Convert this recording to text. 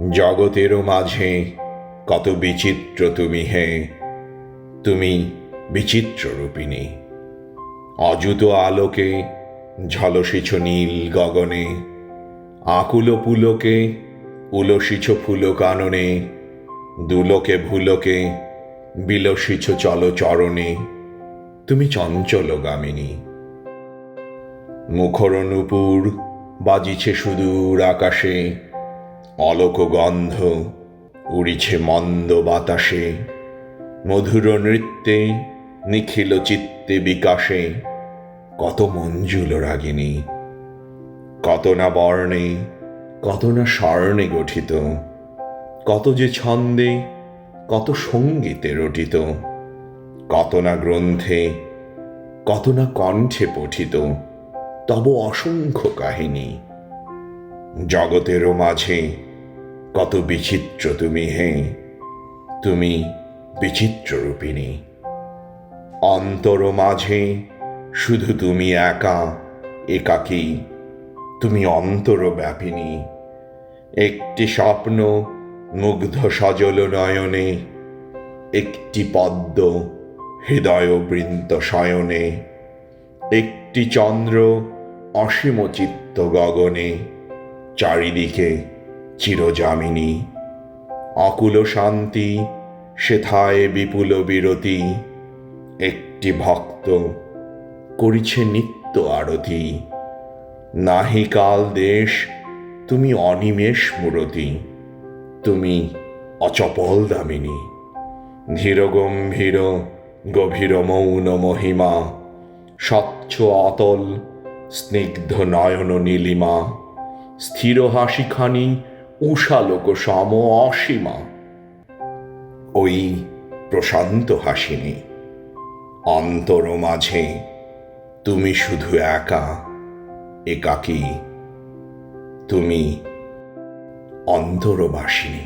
জগতেরও মাঝে কত বিচিত্র তুমি হে, তুমি বিচিত্র রূপিণী। অযুত আলোকে ঝলসিছ নীল গগনে, আকুল পুলকে উলসিছ ফুল কাননে, দুলোকে ভুলোকে বিলসিছ চল চরণে, তুমি চঞ্চলগামিনী। মুখর নূপুর বাজিছে সুদূর আকাশে, অলোক গন্ধ উড়িছে মন্দ বাতাসে, মধুর নৃত্যে নিখিল চিত্তে বিকাশে, কত মঞ্জুল রাগিনী। কত না বর্ণে কত না স্বর্ণে গঠিত, কত যে ছন্দে কত সঙ্গীতে রটিত, কত না গ্রন্থে কত না কণ্ঠে পঠিত তব অসংখ্য কাহিনী। জগতেরও মাঝে কত বিচিত্র তুমি হে, তুমি বিচিত্র রূপিণী। অন্তর মাঝে শুধু তুমি একা একাকী, তুমি অন্তর ব্যাপিনী। একটি স্বপ্ন মুগ্ধ সজল নয়নে, একটি পদ্ম হৃদয় বৃন্ত শয়নে, একটি চন্দ্র অসীম চিত্ত গগনে, চারিদিকে চিরযামিনী। অকুল শান্তি সেথায় বিপুল বিরতি, একটি ভক্ত করিছে নিত্য আরতি। নাহি কাল দেশ তুমি অনিমেষ মূরতি, তুমি অচপল দামিনী। ধীর গম্ভীর গভীর মৌন মহিমা, স্বচ্ছ অতল স্নিগ্ধ নয়ন নীলিমা, স্থির হাসিখানি উষালোক সম অসীমা। ওই প্রশান্ত হাসিনী। অন্তর মাঝে তুমি শুধু একা একাকী, তুমি অন্তরবাসিনী।